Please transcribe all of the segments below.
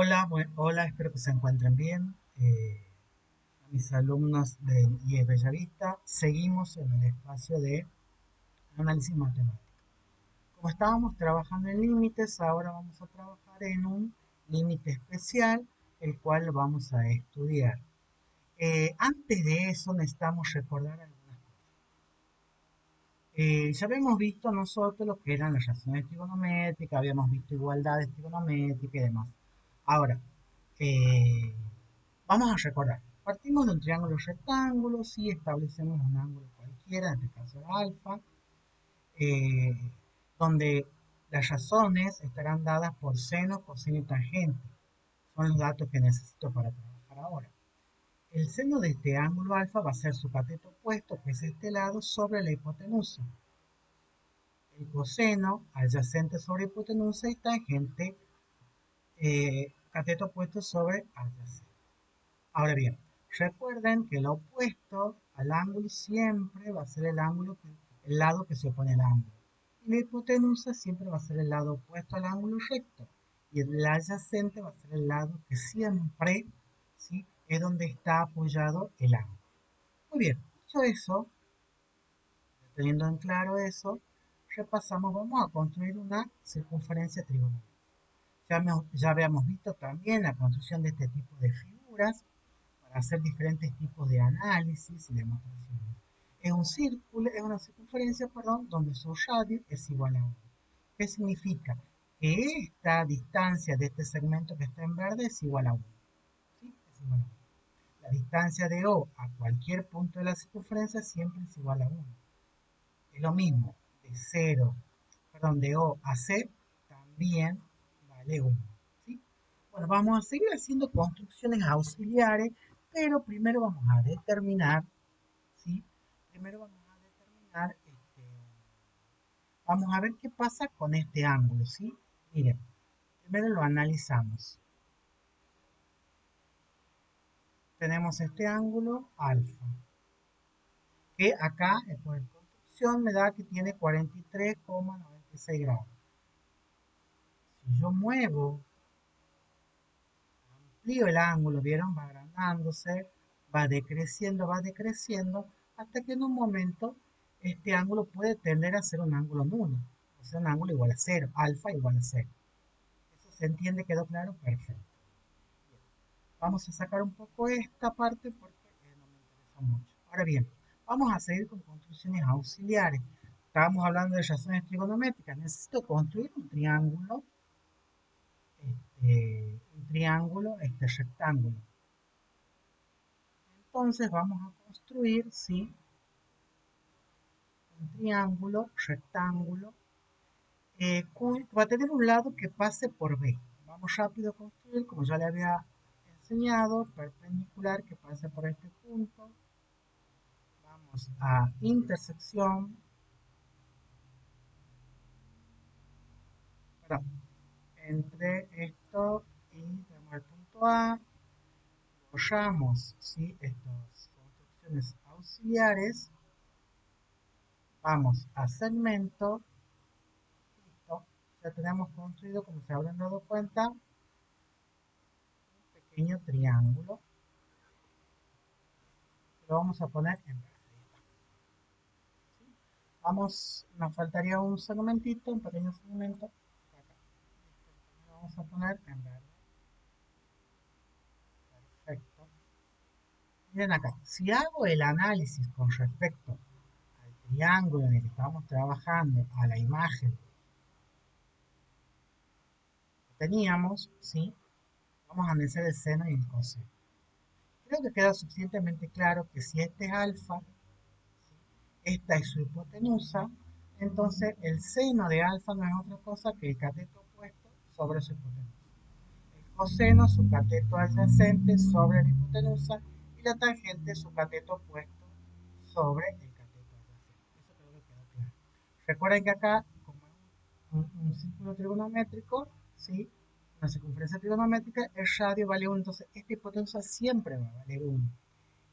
Hola, hola, espero que se encuentren bien. A mis alumnos de IES Bellavista, seguimos en el espacio de análisis matemático. Como estábamos trabajando en límites, ahora vamos a trabajar en un límite especial, el cual vamos a estudiar. Antes de eso, necesitamos recordar algunas cosas. Ya habíamos visto nosotros lo que eran las relaciones trigonométricas, habíamos visto igualdades trigonométricas y demás. Ahora, eh, vamos a recordar. Partimos de un triángulo rectángulo, si establecemos un ángulo cualquiera, en este caso alfa, eh, donde las razones estarán dadas por seno, coseno y tangente. Son los datos que necesito para trabajar ahora. El seno de este ángulo alfa va a ser su cateto opuesto, que es este lado, sobre la hipotenusa. El coseno adyacente sobre hipotenusa y tangente cateto opuesto sobre adyacente. Ahora bien, recuerden que el opuesto al ángulo siempre va a ser el lado que se opone al ángulo. Y la hipotenusa siempre va a ser el lado opuesto al ángulo recto. Y el adyacente va a ser el lado que siempre, ¿sí?, es donde está apoyado el ángulo. Muy bien, dicho eso, teniendo en claro eso, repasamos, vamos a construir una circunferencia trigonal. Ya habíamos visto también la construcción de este tipo de figuras para hacer diferentes tipos de análisis y demostraciones. Es un círculo, es una circunferencia, perdón, donde su radio es igual a 1. ¿Qué significa? Que esta distancia de este segmento que está en verde es igual a 1. ¿Sí? Es igual a 1. La distancia de O a cualquier punto de la circunferencia siempre es igual a 1. Es lo mismo, de 0, perdón, de O a C también vale 1. ¿Sí? Bueno, vamos a seguir haciendo construcciones auxiliares, pero primero vamos a determinar, ¿sí? Primero vamos a ver qué pasa con este ángulo, ¿sí? Miren, primero lo analizamos. Tenemos este ángulo alfa, que acá, por construcción, me da que tiene 43,96 grados. Si yo muevo, amplío el ángulo, ¿vieron? Va agrandándose, va decreciendo, hasta que en un momento este ángulo puede tender a ser un ángulo nulo, o sea, un ángulo igual a cero, alfa igual a cero. ¿Eso se entiende? ¿Quedó claro? Perfecto. Bien. Vamos a sacar un poco esta parte porque no me interesa mucho. Ahora bien, vamos a seguir con construcciones auxiliares. Estábamos hablando de relaciones trigonométricas. Necesito construir un triángulo, este rectángulo. Entonces vamos a construir, ¿sí?, un triángulo rectángulo va a tener un lado que pase por B. Vamos rápido a construir, como ya le había enseñado, perpendicular que pase por este punto. Vamos a intersección, perdón, entre esto y tenemos el punto A. Borramos, ¿sí?, estas construcciones auxiliares. Vamos a segmento. Listo. Ya tenemos construido, como se habrán dado cuenta, un pequeño triángulo. Lo vamos a poner en verde. ¿Sí? Vamos, nos faltaría un segmentito, un pequeño segmento. Acá. Lo vamos a poner en verde. Perfecto. Miren acá, si hago el análisis con respecto al triángulo en el que estamos trabajando, a la imagen que teníamos, ¿sí?, vamos a analizar el seno y el coseno. Creo que queda suficientemente claro que si este es alfa, esta es su hipotenusa, entonces el seno de alfa no es otra cosa que el cateto opuesto sobre su hipotenusa. El coseno, su cateto adyacente sobre la hipotenusa, y la tangente, su cateto opuesto sobre el cateto adyacente. Eso creo que quedó claro. Recuerden que acá, como es un círculo trigonométrico, ¿sí?, una circunferencia trigonométrica, el radio vale 1, entonces esta hipotenusa siempre va a valer 1.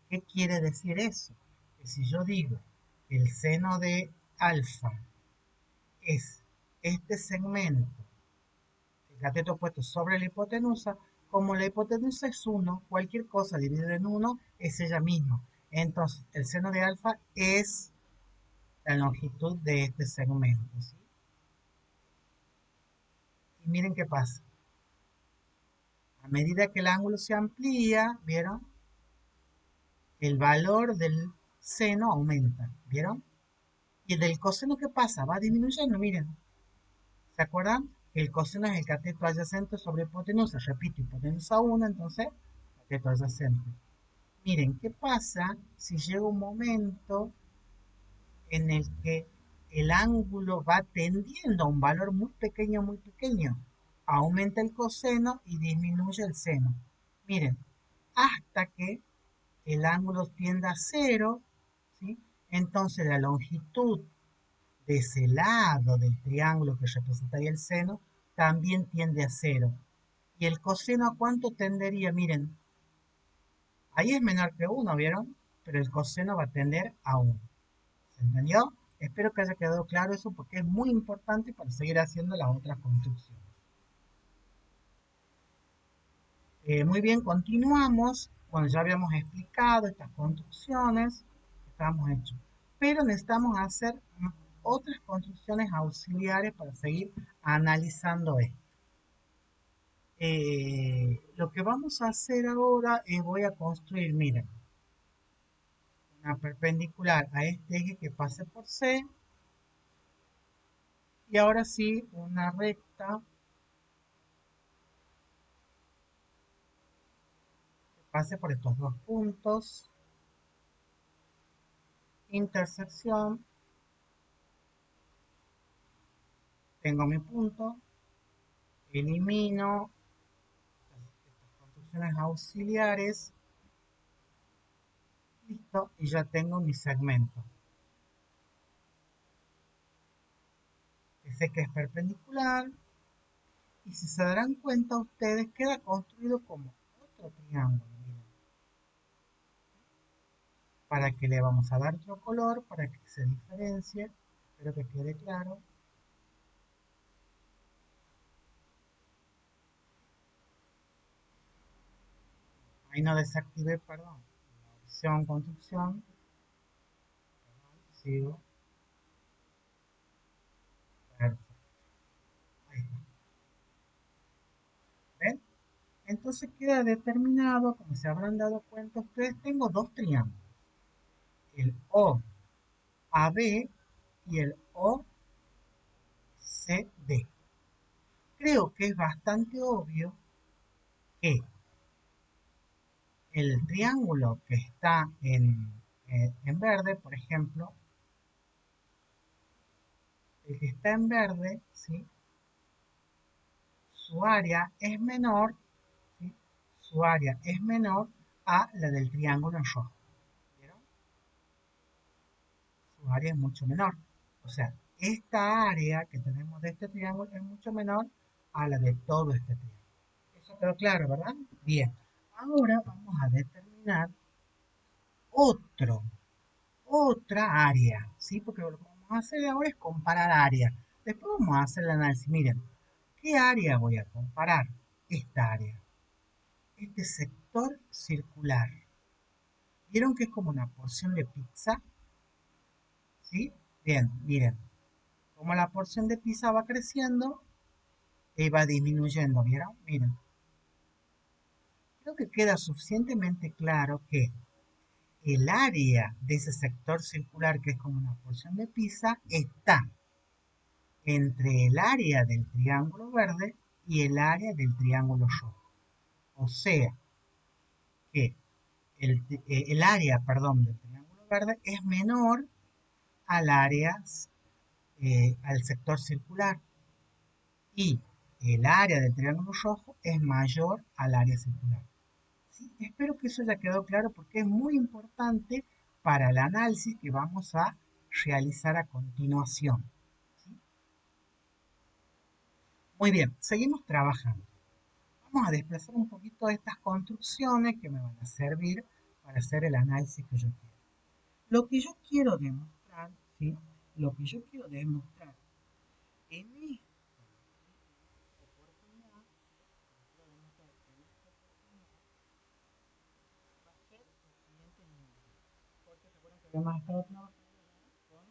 ¿Qué quiere decir eso? Que si yo digo que el seno de alfa es este segmento, el cateto opuesto sobre la hipotenusa, como la hipotenusa es 1, cualquier cosa dividida en 1 es ella misma. Entonces, el seno de alfa es la longitud de este segmento, ¿sí? Y miren qué pasa. A medida que el ángulo se amplía, ¿vieron? El valor del seno aumenta, ¿vieron? Y del coseno, ¿qué pasa? Va disminuyendo, miren. ¿Se acuerdan? El coseno es el cateto adyacente sobre hipotenusa. Repito, hipotenusa 1, entonces cateto adyacente. Miren, ¿qué pasa si llega un momento en el que el ángulo va tendiendo a un valor muy pequeño, muy pequeño? Aumenta el coseno y disminuye el seno. Miren, hasta que el ángulo tienda a cero, ¿sí? Entonces la longitud de ese lado del triángulo que representaría el seno también tiende a cero. ¿Y el coseno a cuánto tendería? Miren, ahí es menor que 1, ¿vieron? Pero el coseno va a tender a 1. ¿Se entendió? Espero que haya quedado claro eso porque es muy importante para seguir haciendo las otras construcciones. Muy bien, continuamos. Bueno, ya habíamos explicado estas construcciones que estábamos hechos. Pero necesitamos hacer otras construcciones auxiliares para seguir analizando esto. Lo que vamos a hacer ahora es voy a construir, miren, una perpendicular a este eje que pase por C y ahora sí una recta que pase por estos dos puntos, intersección, tengo mi punto, elimino estas construcciones auxiliares, listo, y ya tengo mi segmento. Que sé que es perpendicular, y si se darán cuenta ustedes, queda construido como otro triángulo. Miren. ¿Para que le vamos a dar otro color? Para que se diferencie. Espero que quede claro. Ahí no desactivé, perdón, la opción construcción. Perdón, sigo. Perfecto. Ahí está. ¿Ven? Entonces queda determinado, como se habrán dado cuenta ustedes, tengo dos triángulos. El OAB y el OCD. Creo que es bastante obvio que el triángulo que está en verde, por ejemplo, el que está en verde, ¿sí? Su área es menor, ¿sí? Su área es menor a la del triángulo en rojo. ¿Vieron? Su área es mucho menor. O sea, esta área que tenemos de este triángulo es mucho menor a la de todo este triángulo. Eso quedó claro, ¿verdad? Bien. Ahora vamos a determinar otro otra área, ¿sí? Porque lo que vamos a hacer ahora es comparar áreas. Después vamos a hacer el análisis. Miren, ¿qué área voy a comparar? Esta área. Este sector circular. ¿Vieron que es como una porción de pizza? ¿Sí? Bien, miren. Como la porción de pizza va creciendo y va disminuyendo, ¿vieron? Miren. Creo que queda suficientemente claro que el área de ese sector circular, que es como una porción de pizza, está entre el área del triángulo verde y el área del triángulo rojo. O sea que el área, perdón, del triángulo verde es menor al área, al sector circular. Y el área del triángulo rojo es mayor al área circular. ¿Sí? Espero que eso haya quedado claro porque es muy importante para el análisis que vamos a realizar a continuación. ¿Sí? Muy bien, seguimos trabajando. Vamos a desplazar un poquito estas construcciones que me van a servir para hacer el análisis que yo quiero. Lo que yo quiero demostrar, ¿sí? Lo que yo quiero demostrar en esta oportunidad, quiero demostrar en esta que hemos estado trabajando con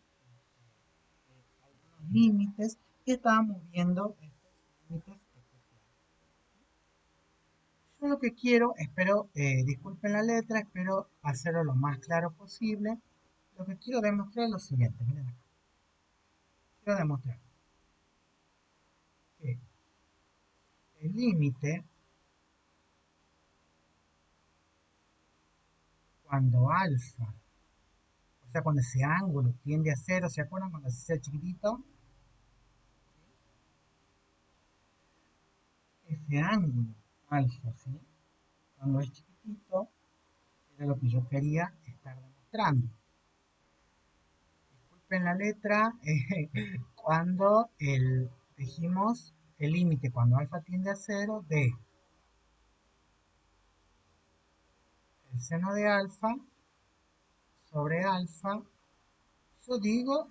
algunos límites y estábamos viendo estos límites especiales. Yo lo que quiero, espero, disculpen la letra, espero hacerlo lo más claro posible. Lo que quiero demostrar es lo siguiente, miren acá. Quiero demostrar que el límite, cuando alfa, o sea, cuando ese ángulo tiende a cero, ¿se acuerdan cuando se hace chiquitito? Ese ángulo alfa, ¿sí? Cuando es chiquitito, era lo que yo quería estar demostrando. Disculpen la letra, cuando dijimos el límite cuando alfa tiende a cero de el seno de alfa sobre alfa, yo digo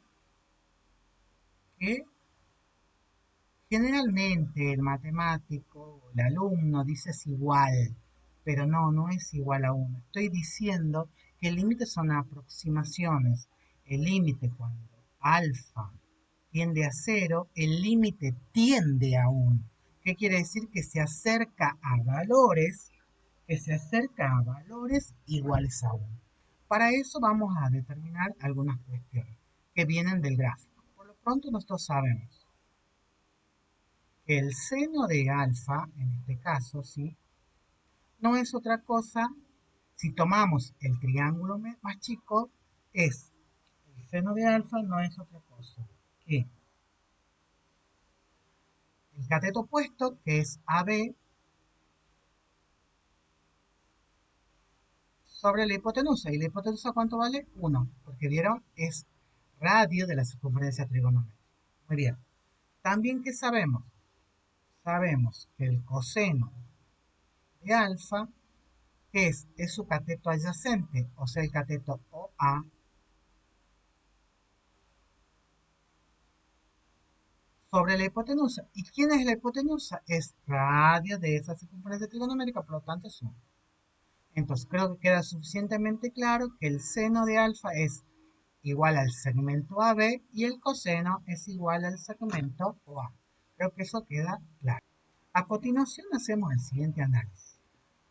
que generalmente el matemático o el alumno dice es igual, pero no, no es igual a uno. Estoy diciendo que el límite son aproximaciones. El límite cuando alfa tiende a cero, el límite tiende a uno. ¿Qué quiere decir? Que se acerca a valores iguales a uno. Para eso vamos a determinar algunas cuestiones que vienen del gráfico. Por lo pronto nosotros sabemos que el seno de alfa, en este caso, ¿sí? No es otra cosa, si tomamos el triángulo más chico, es el seno de alfa no es otra cosa que el cateto opuesto, que es AB, sobre la hipotenusa. ¿Y la hipotenusa cuánto vale? 1, porque vieron, es radio de la circunferencia trigonométrica. Muy bien. También, ¿qué sabemos? Sabemos que el coseno de alfa, ¿qué es? Es su cateto adyacente, o sea, el cateto OA sobre la hipotenusa. ¿Y quién es la hipotenusa? Es radio de esa circunferencia trigonométrica, por lo tanto es 1. Entonces, creo que queda suficientemente claro que el seno de alfa es igual al segmento AB y el coseno es igual al segmento OA. Creo que eso queda claro. A continuación hacemos el siguiente análisis.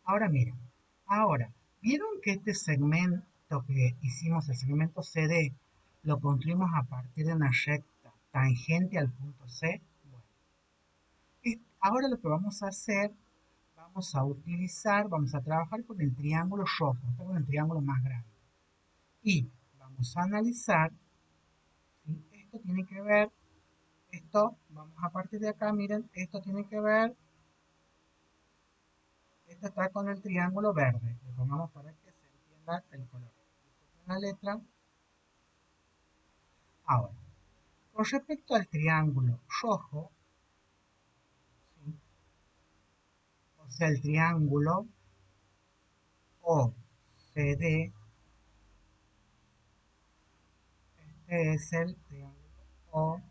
Ahora miren, ahora, ¿vieron que este segmento que hicimos, el segmento CD, lo construimos a partir de una recta tangente al punto C? Bueno, ahora lo que vamos a hacer, vamos a trabajar con el triángulo rojo, con el triángulo más grande. Y vamos a analizar, ¿sí? Esto tiene que ver, esto, vamos a partir de acá, miren, esto tiene que ver, esto está con el triángulo verde. Le pongamos para que se entienda el color. La letra. Ahora, con respecto al triángulo rojo, ¿sí? O sea, el triángulo OCD, este es el triángulo OCD.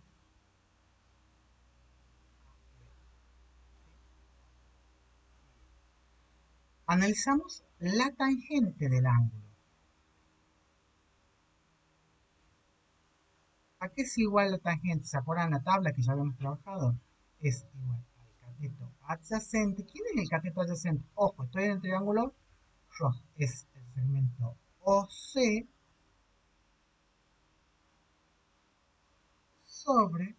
Analizamos la tangente del ángulo. ¿A qué es igual la tangente? ¿Se acuerdan la tabla que ya habíamos trabajado? Es igual al cateto adyacente. ¿Quién es el cateto adyacente? Ojo, estoy en el triángulo rojo. Es el segmento OC sobre,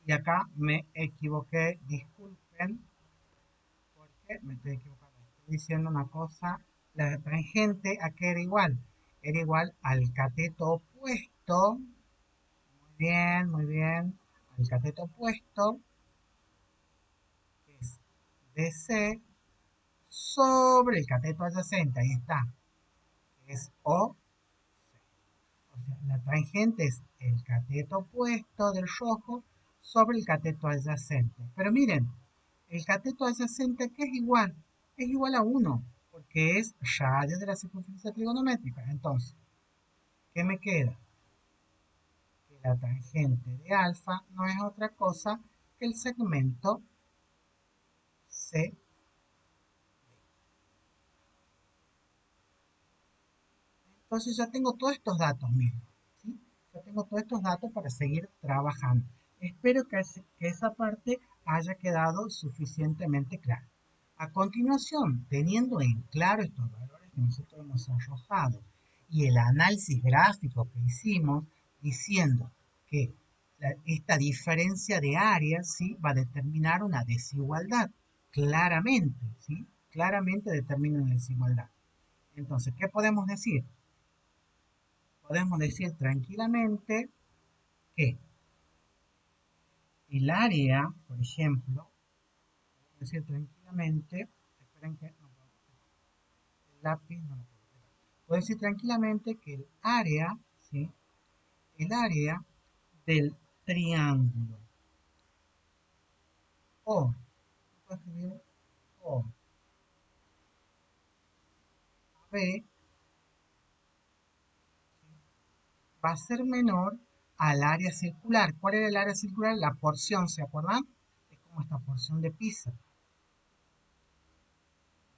y acá me equivoqué, disculpen, porque me estoy equivocando. Estoy diciendo una cosa, la tangente, ¿a qué era igual? Era igual al cateto opuesto, muy bien, al cateto opuesto, que es DC, sobre el cateto adyacente, ahí está, que es O. O sea, la tangente es el cateto opuesto del rojo sobre el cateto adyacente. Pero miren, el cateto adyacente, ¿qué es igual? Es igual a 1, porque es radio de la circunferencia trigonométrica. Entonces, ¿qué me queda? Que la tangente de alfa no es otra cosa que el segmento C. Entonces ya tengo todos estos datos, miren, ¿sí? Ya tengo todos estos datos para seguir trabajando. Espero que esa parte haya quedado suficientemente clara. A continuación, teniendo en claro estos valores que nosotros hemos arrojado y el análisis gráfico que hicimos, diciendo que esta diferencia de áreas, ¿sí?, va a determinar una desigualdad, claramente, ¿sí? Claramente determina una desigualdad. Entonces, ¿qué podemos decir? Podemos decir tranquilamente que el área, por ejemplo, podemos decir tranquilamente, esperen que no, el lápiz no lo puedo quitar. Puedo decir tranquilamente que el área, ¿sí?, el área del triángulo O, puedo escribir O, B, va a ser menor al área circular. ¿Cuál era el área circular? La porción, ¿se acuerdan? Es como esta porción de pizza.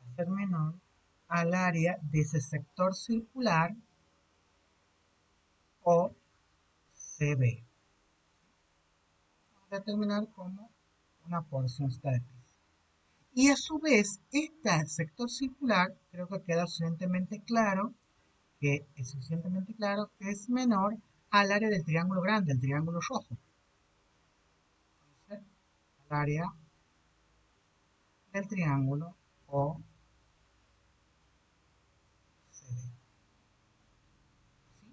Va a ser menor al área de ese sector circular o CB. Vamos a determinar como una porción de pizza. Y a su vez, este sector circular, creo que queda suficientemente claro, que es menor al área del triángulo grande, el triángulo rojo. Entonces, al área del triángulo o CD. ¿Sí?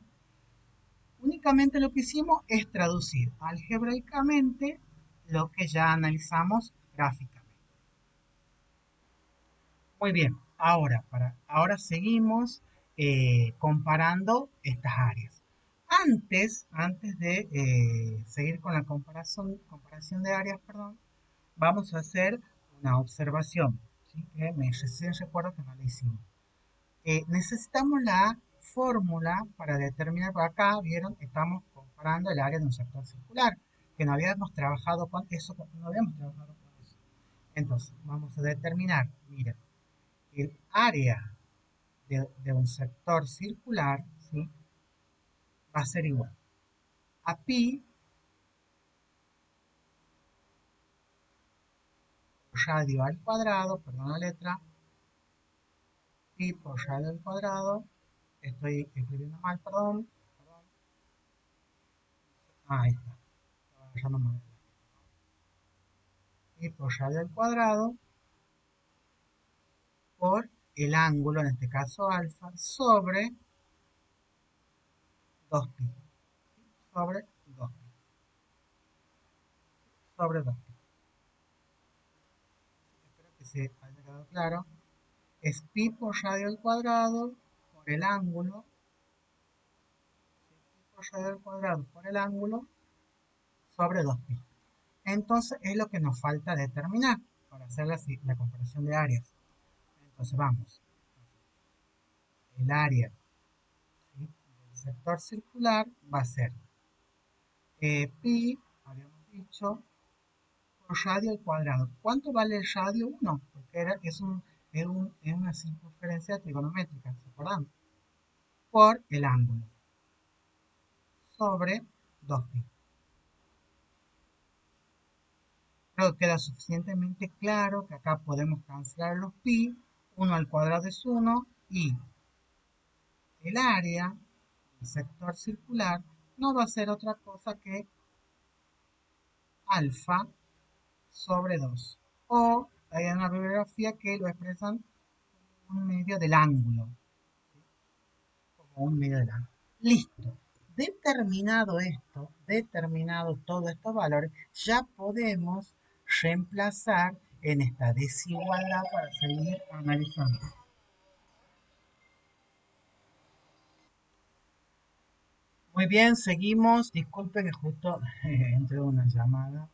Únicamente lo que hicimos es traducir algebraicamente lo que ya analizamos gráficamente. Muy bien, ahora seguimos comparando estas áreas. Antes de seguir con la comparación de áreas, perdón, vamos a hacer una observación, ¿sí?, que me recién recuerdo que no la hicimos. Necesitamos la fórmula para determinar, por acá, vieron, estamos comparando el área de un sector circular, que no habíamos trabajado con eso, no habíamos trabajado con eso. Entonces, vamos a determinar, miren, el área de un sector circular, ¿sí?, va a ser igual a pi radio al cuadrado, perdón la letra, pi por radio al cuadrado, estoy escribiendo mal, perdón, ahí está, estaba agarrando mal, pi por radio al cuadrado, por el ángulo, en este caso alfa, sobre 2pi, sobre 2pi, sobre 2pi. Espero que se haya quedado claro. Es pi por radio al cuadrado por el ángulo, pi por radio al cuadrado por el ángulo sobre 2pi. Entonces es lo que nos falta determinar para hacer la comparación de áreas. Entonces vamos. El área, ¿sí?, del sector circular va a ser pi, habíamos dicho, por radio al cuadrado. ¿Cuánto vale el radio? 1, porque es una circunferencia trigonométrica, ¿se acuerdan? Por el ángulo, sobre 2pi. Creo que queda suficientemente claro que acá podemos cancelar los pi, 1 al cuadrado es 1, y el área del sector circular no va a ser otra cosa que alfa sobre 2. O hay una bibliografía que lo expresan como un medio del ángulo. ¿Sí? Como un medio del ángulo. Listo. Determinado esto, determinado todos estos valores, ya podemos reemplazar en esta desigualdad para seguir analizando. Muy bien, seguimos. Disculpe que justo entró una llamada.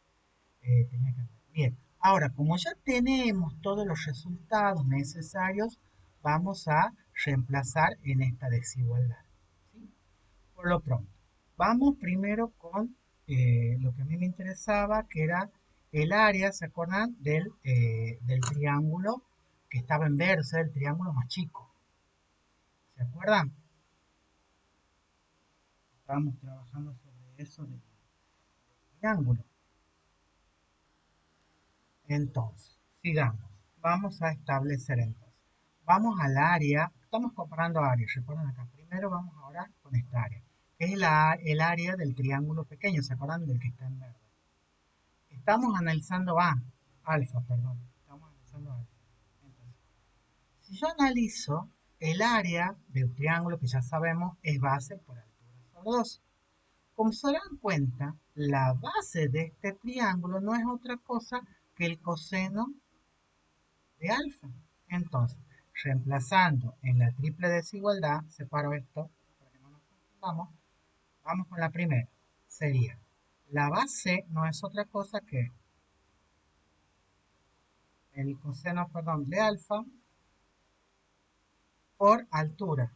Tenía que... Bien, ahora, como ya tenemos todos los resultados necesarios, vamos a reemplazar en esta desigualdad. ¿Sí? Por lo pronto, vamos primero con lo que a mí me interesaba, que era el área, ¿se acuerdan? Del triángulo que estaba en verde, el triángulo más chico. ¿Se acuerdan? Estamos trabajando sobre eso del triángulo. Entonces, sigamos. Vamos a establecer entonces. Vamos al área. Estamos comparando áreas. Recuerden acá. Primero vamos ahora con esta área. Que es el área del triángulo pequeño. ¿Se acuerdan del que está en verde? Estamos analizando alfa, perdón. Estamos analizando alfa. Entonces, si yo analizo el área del triángulo que ya sabemos es base por altura sobre 2. Como se dan cuenta, la base de este triángulo no es otra cosa que el coseno de alfa. Entonces, reemplazando en la triple desigualdad, separo esto para que no nos confundamos, vamos con la primera. Sería, la base no es otra cosa que el coseno, perdón, de alfa por altura.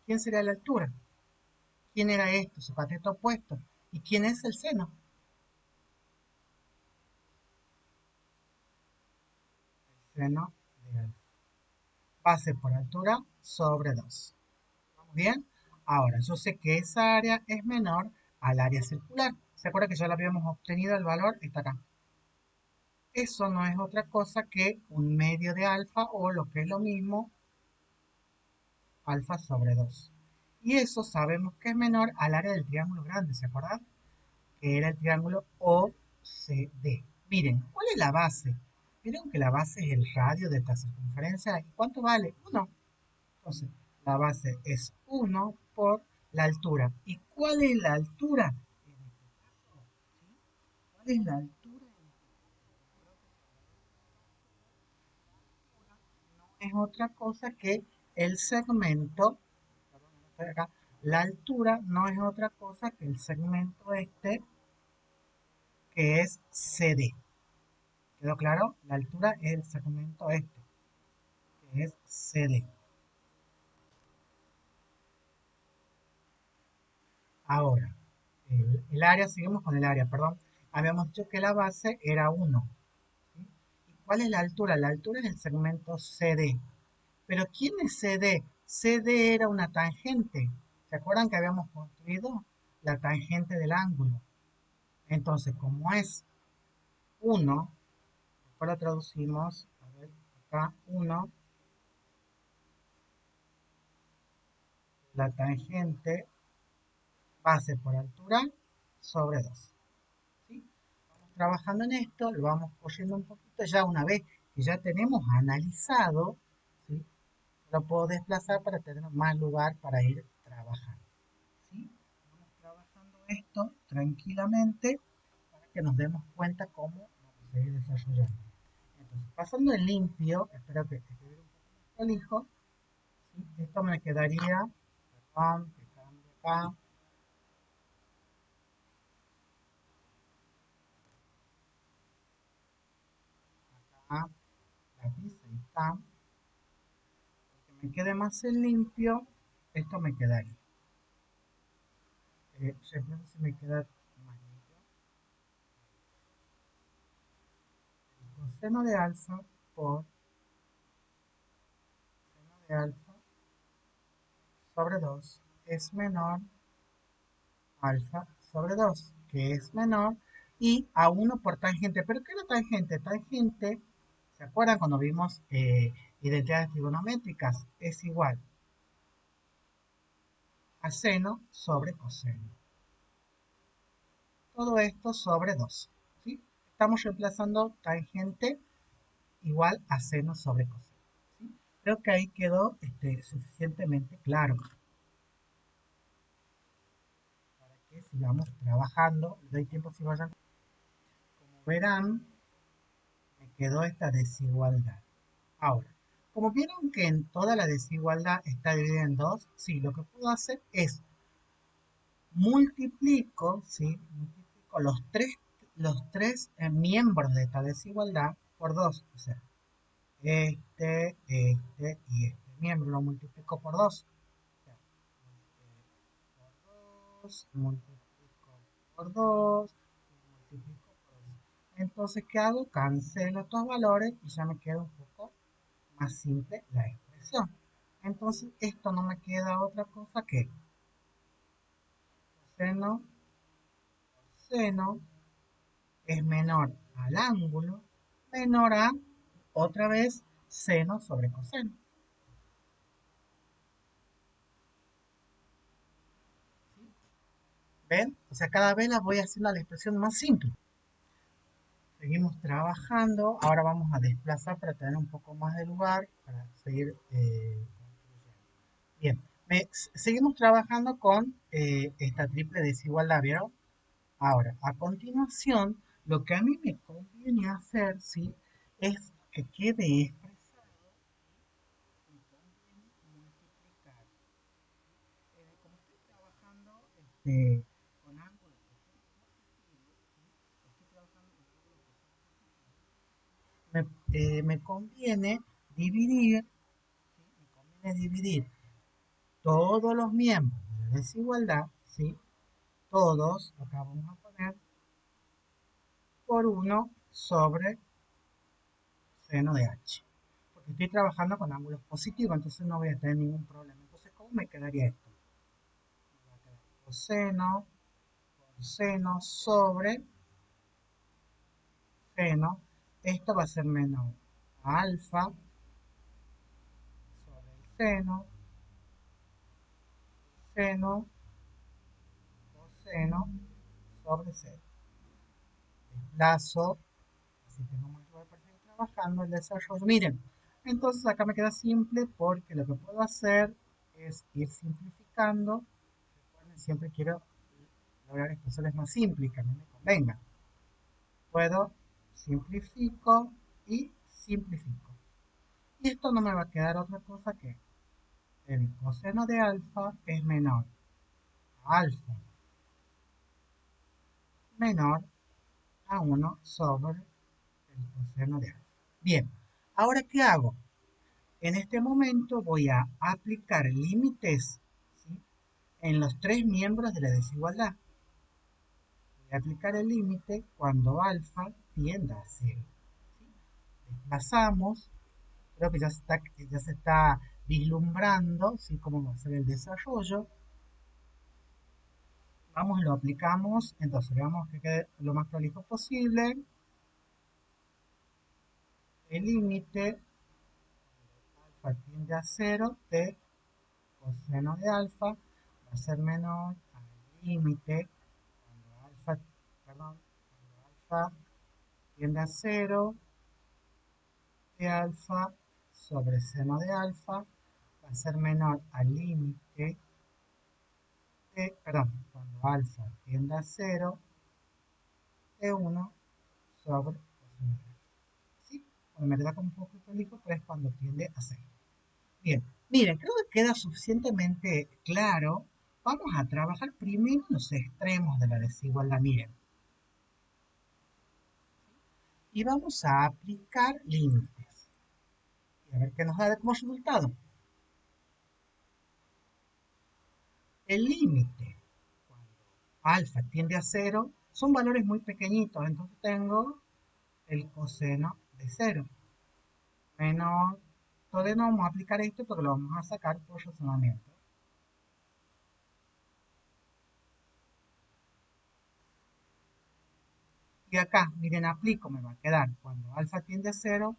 ¿Quién sería la altura? ¿Quién era esto? Su cateto opuesto. ¿Y quién es el seno? El seno de alfa. Base por altura sobre 2. ¿Vamos bien? Ahora, yo sé que esa área es menor al área circular. ¿Se acuerda que ya lo habíamos obtenido? El valor está acá. Eso no es otra cosa que un medio de alfa o lo que es lo mismo, alfa sobre 2. Y eso sabemos que es menor al área del triángulo grande, ¿se acuerdan? Que era el triángulo OCD. Miren, ¿cuál es la base? Miren que la base es el radio de esta circunferencia. ¿Y cuánto vale? 1. Entonces, la base es 1 por la altura. ¿Y cuál es la altura? ¿Cuál es la altura? No es otra cosa que el segmento, perdón, no estoy acá, la altura no es otra cosa que el segmento este, que es CD. ¿Quedó claro? La altura es el segmento este, que es CD. Ahora, el área, seguimos con el área, perdón. Habíamos dicho que la base era 1. ¿Sí? ¿Y cuál es la altura? La altura es el segmento CD. Pero ¿quién es CD? CD era una tangente. ¿Se acuerdan que habíamos construido la tangente del ángulo? Entonces, como es 1, después lo traducimos, a ver, acá 1, la tangente base por altura sobre 2. ¿Sí? Vamos trabajando en esto, lo vamos corriendo un poquito, ya una vez que ya tenemos analizado, ¿sí? Lo puedo desplazar para tener más lugar para ir trabajando. ¿Sí? Vamos trabajando esto tranquilamente para que nos demos cuenta cómo vamos a ir desarrollando. Entonces, pasando en limpio, espero que escribir un poco más prolijo, ¿sí? Esto me quedaría, perdón, que cambie acá, acá, lápiz, ahí está, que me quede más en limpio, esto me quedaría. Siempre se me queda más limpio. El coseno de alfa por seno de alfa sobre 2 es menor alfa sobre 2 que es menor, y a 1 por tangente. ¿Pero qué era tangente? Tangente, ¿se acuerdan cuando vimos identidades trigonométricas? Es igual a seno sobre coseno. Todo esto sobre 2. ¿Sí? Estamos reemplazando tangente igual a seno sobre coseno. ¿Sí? Creo que ahí quedó suficientemente claro para que sigamos trabajando. Les doy tiempo si vayan. Como verán, me quedó esta desigualdad. Ahora, como vieron que en toda la desigualdad está dividida en dos, sí, lo que puedo hacer es multiplico, ¿sí? Multiplico los tres miembros de esta desigualdad por dos. O sea, y este miembro lo multiplico por dos. O sea, por 2, multiplico por 2, multiplico por 2. Entonces, ¿qué hago? Cancelo estos valores y ya me queda un poco más simple la expresión. Entonces, esto no me queda otra cosa que seno, seno es menor al ángulo, menor a, otra vez, seno sobre coseno. ¿Ven? O sea, cada vez la voy haciendo la expresión más simple. Seguimos trabajando. Ahora vamos a desplazar para tener un poco más de lugar para seguir construyendo. Bien, seguimos trabajando con esta triple desigualdad, ¿vieron? Ahora, a continuación, lo que a mí me conviene hacer, ¿sí? Es que quede expresado, me conviene multiplicar. Como estoy trabajando con ángulos que son positivos, ¿sí? Estoy trabajando con ángulos que son positivos, me conviene dividir, ¿sí? Me conviene dividir todos los miembros de la desigualdad, ¿sí? Todos, acá vamos a poner, por 1 sobre seno de h. Porque estoy trabajando con ángulos positivos, entonces no voy a tener ningún problema. Entonces, ¿cómo me quedaría esto? Me va a quedar coseno por seno sobre seno. Esto va a ser menor a alfa sobre el seno, coseno sobre cero. Desplazo, así tengo más lugar para seguir trabajando el desarrollo. Miren, entonces acá me queda simple porque lo que puedo hacer es ir simplificando. Recuerden, siempre quiero lograr expresiones más simples que a mí me convengan. Puedo, simplifico y simplifico. Y esto no me va a quedar otra cosa que el coseno de alfa es menor a alfa menor a 1 sobre el coseno de alfa. Bien, ahora ¿qué hago? En este momento voy a aplicar límites, ¿sí? En los tres miembros de la desigualdad. Voy a aplicar el límite cuando alfa tienda a 0. ¿Sí? Desplazamos, creo que ya se está vislumbrando, ¿sí? Cómo va a ser el desarrollo. Vamos, lo aplicamos, entonces veamos que quede lo más prolijo posible. El límite alfa tiende a 0 de coseno de alfa va a ser menor al límite cuando alfa, perdón, cuando alfa tiende a 0 de alfa sobre seno de alfa va a ser menor al límite de, perdón, cuando alfa tiende a 0 de 1 sobre coseno de alfa. ¿Sí? Bueno, me queda como un poco prolijo, pero es cuando tiende a 0. Bien, miren, creo que queda suficientemente claro. Vamos a trabajar primero los extremos de la desigualdad, miren. Y vamos a aplicar límites. Y a ver qué nos da como resultado. El límite, cuando alfa tiende a 0, son valores muy pequeñitos. Entonces tengo el coseno de 0. Menos, todavía no vamos a aplicar esto porque lo vamos a sacar por razonamiento. Y acá, miren, aplico, me va a quedar cuando alfa tiende a 0,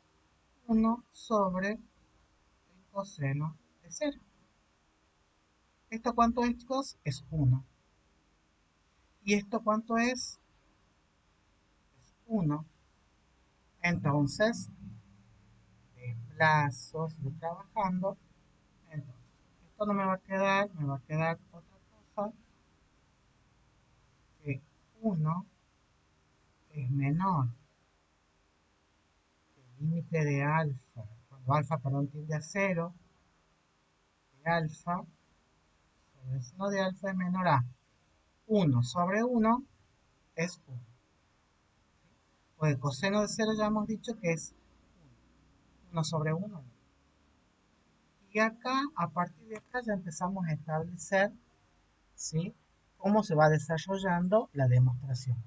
1 sobre el coseno de 0. ¿Esto cuánto es, chicos? Es 1. ¿Y esto cuánto es? Es 1. Entonces, desplazo, sigo trabajando. Entonces, esto no me va a quedar, me va a quedar otra cosa que 1 es menor que el límite de alfa, cuando alfa, perdón, tiende a 0, de alfa, sobre el seno de alfa es menor a 1 sobre 1 es 1. Pues el coseno de 0 ya hemos dicho que es 1 sobre 1. Y acá, a partir de acá, ya empezamos a establecer, ¿sí?, cómo se va desarrollando la demostración.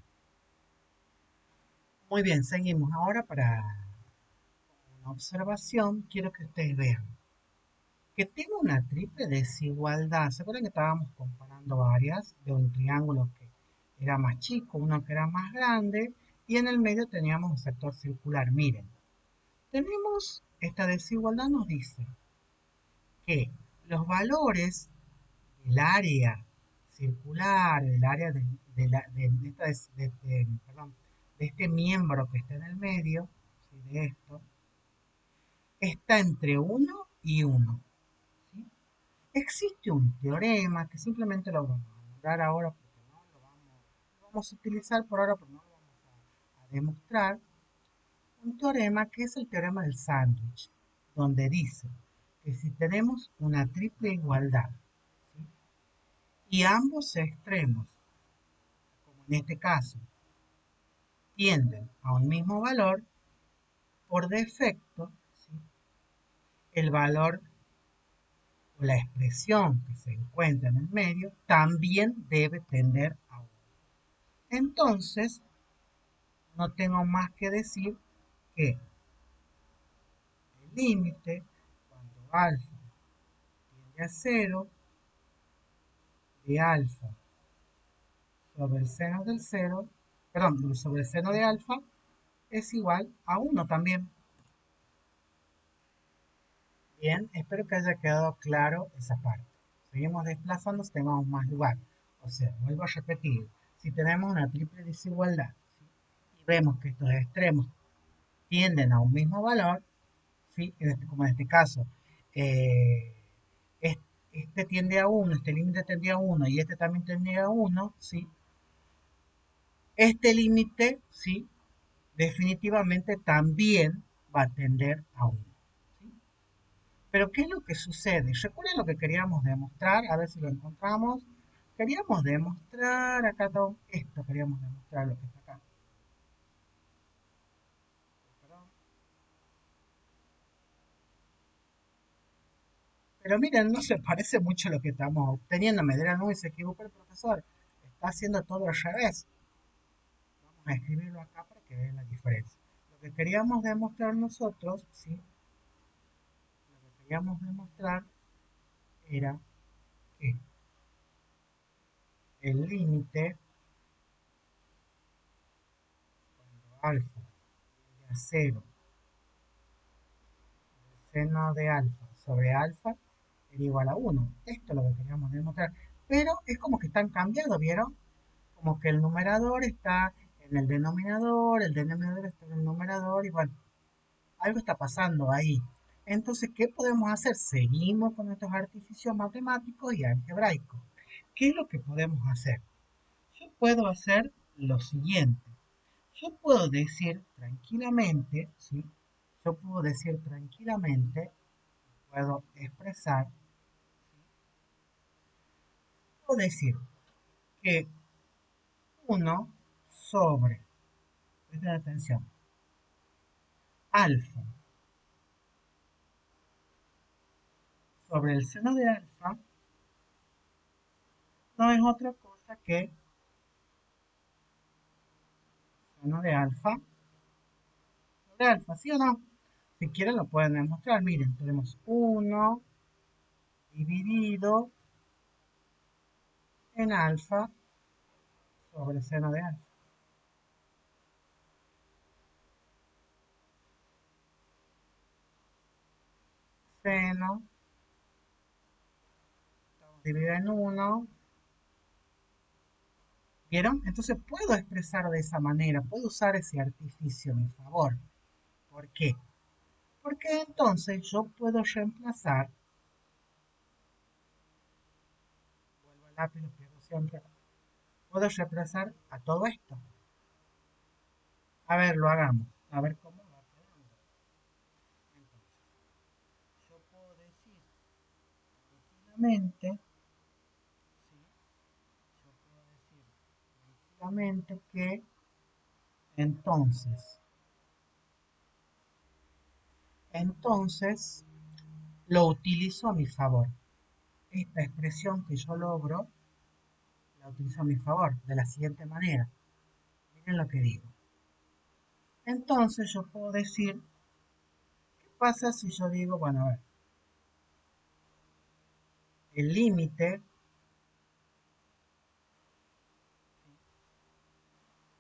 Muy bien, seguimos. Ahora para una observación, quiero que ustedes vean. que tiene una triple desigualdad. ¿Se acuerdan que estábamos comparando áreas de un triángulo que era más chico, uno que era más grande, y en el medio teníamos un sector circular? Miren, tenemos esta desigualdad, nos dice que los valores del área circular, del área perdón, de este miembro que está en el medio, ¿sí? De esto, está entre uno y uno. ¿Sí? Existe un teorema que simplemente lo vamos a nombrar ahora porque no lo vamos a utilizar por ahora, pero no lo vamos a demostrar. Un teorema que es el teorema del sándwich, donde dice que si tenemos una triple igualdad, ¿sí? Y ambos extremos, como en este caso, tienden a un mismo valor, por defecto, ¿sí? El valor o la expresión que se encuentra en el medio también debe tender a 1. Entonces, no tengo más que decir que el límite, cuando alfa tiende a 0, de alfa sobre el seno del 0, perdón, sobre el seno de alfa, es igual a 1 también. Bien, espero que haya quedado claro esa parte. Seguimos desplazando si tengamos más lugar. O sea, vuelvo a repetir, si tenemos una triple desigualdad, ¿sí? Y vemos que estos extremos tienden a un mismo valor, ¿sí? Como en este caso, eh, este tiende a 1, este límite tiende a 1 y este también tiende a 1, ¿sí? Este límite, ¿sí? Definitivamente también va a tender a 1. ¿Sí? Pero ¿qué es lo que sucede? ¿Recuerden lo que queríamos demostrar? A ver si lo encontramos. Queríamos demostrar acá todo esto, queríamos demostrar lo que está acá. Perdón. Pero miren, no se parece mucho a lo que estamos obteniendo. Me dirán, uy, se equivocó el profesor. Está haciendo todo al revés. Vamos a escribirlo acá para que vean la diferencia. Lo que queríamos demostrar nosotros, ¿sí? Lo que queríamos demostrar era que el límite, cuando alfa tiende a 0, seno de alfa sobre alfa era igual a 1. Esto es lo que queríamos demostrar. Pero es como que están cambiados, ¿vieron? Como que el numerador está en el denominador está en el numerador y bueno, algo está pasando ahí. Entonces, ¿qué podemos hacer? Seguimos con estos artificios matemáticos y algebraicos. ¿Qué es lo que podemos hacer? Yo puedo hacer lo siguiente. Yo puedo decir tranquilamente, ¿sí? Yo puedo decir tranquilamente, puedo expresar, puedo decir que uno sobre, presten atención, alfa sobre el seno de alfa no es otra cosa que seno de alfa sobre alfa, ¿sí o no? Si quieren lo pueden demostrar. Miren, tenemos uno dividido en alfa sobre seno de alfa. Seno, estamos divididos en uno. ¿Vieron? Entonces puedo expresar de esa manera, puedo usar ese artificio a mi favor. ¿Por qué? Porque entonces yo puedo reemplazar, vuelvo al lápiz, lo pierdo siempre, puedo reemplazar a todo esto. A ver, lo hagamos, a ver cómo va quedando. Entonces, yo puedo decir tranquilamente, ¿sí? Yo puedo decir tranquilamente que entonces, entonces lo utilizo a mi favor. Esta expresión que yo logro la utilizo a mi favor de la siguiente manera. Miren lo que digo. Entonces yo puedo decir, ¿qué pasa si yo digo, bueno, a ver, el límite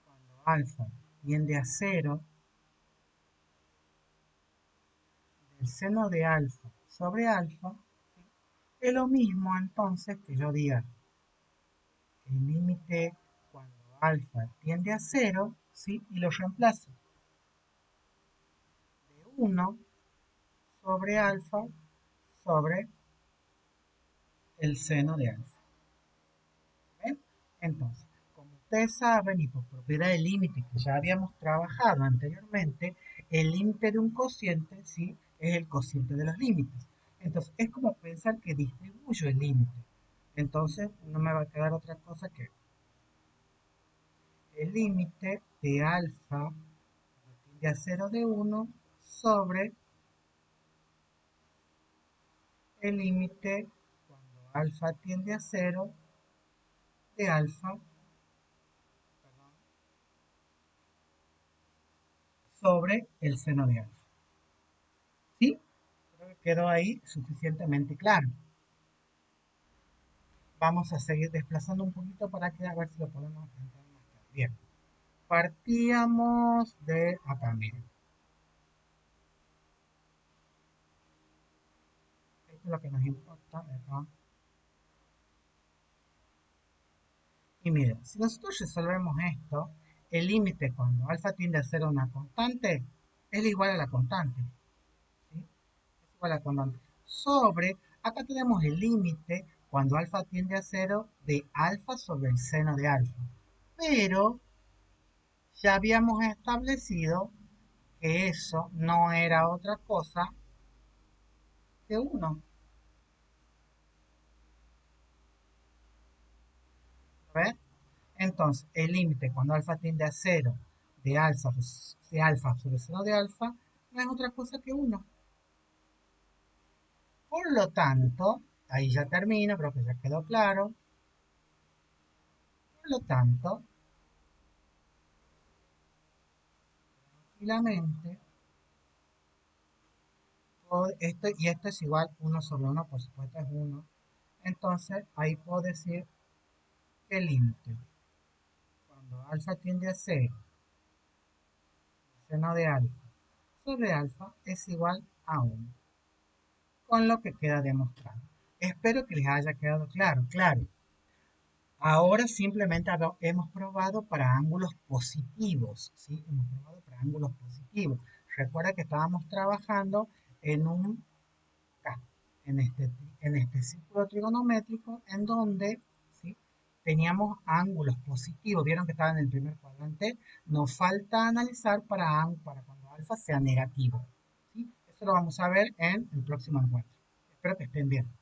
cuando alfa tiende a cero del seno de alfa sobre alfa, ¿sí? Es lo mismo entonces que yo diga el límite cuando alfa tiende a cero, ¿sí? Y lo reemplazo de uno sobre alfa sobre el seno de alfa. ¿Ven? Entonces, como ustedes saben y por propiedad del límite que ya habíamos trabajado anteriormente, el límite de un cociente, ¿sí? Es el cociente de los límites. Entonces, es como pensar que distribuyo el límite. Entonces, no me va a quedar otra cosa que el límite de alfa tiende a cero de uno sobre el límite cuando alfa tiende a cero de alfa, perdón, sobre el seno de alfa. ¿Sí? Creo que quedó ahí suficientemente claro. Vamos a seguir desplazando un poquito para que a ver si lo podemos entender más claro. Bien, partíamos de acá, miren. Esto es lo que nos importa de acá. Y miren, si nosotros resolvemos esto, el límite cuando alfa tiende a ser una constante es igual a la constante. ¿Sí? Es igual a la constante. Sobre, acá tenemos el límite cuando alfa tiende a cero de alfa sobre el seno de alfa. Pero ya habíamos establecido que eso no era otra cosa que uno. ¿Ves? Entonces, el límite cuando alfa tiende a cero de alfa sobre cero de alfa no es otra cosa que uno. Por lo tanto, ahí ya termino, creo que ya quedó claro. Por lo tanto, tranquilamente, esto y esto es igual uno sobre uno, por supuesto es uno. Entonces, ahí puedo decir que el límite cuando alfa tiende a cero seno de alfa sobre alfa es igual a uno, con lo que queda demostrado. Espero que les haya quedado claro. Claro, ahora simplemente hemos probado para ángulos positivos, ¿sí? Hemos probado para ángulos positivos. Recuerda que estábamos trabajando en un en este círculo trigonométrico en donde, ¿sí? Teníamos ángulos positivos. Vieron que estaba en el primer cuadrante. Nos falta analizar para cuando alfa sea negativo, ¿sí? Eso lo vamos a ver en el próximo encuentro. Espero que estén bien.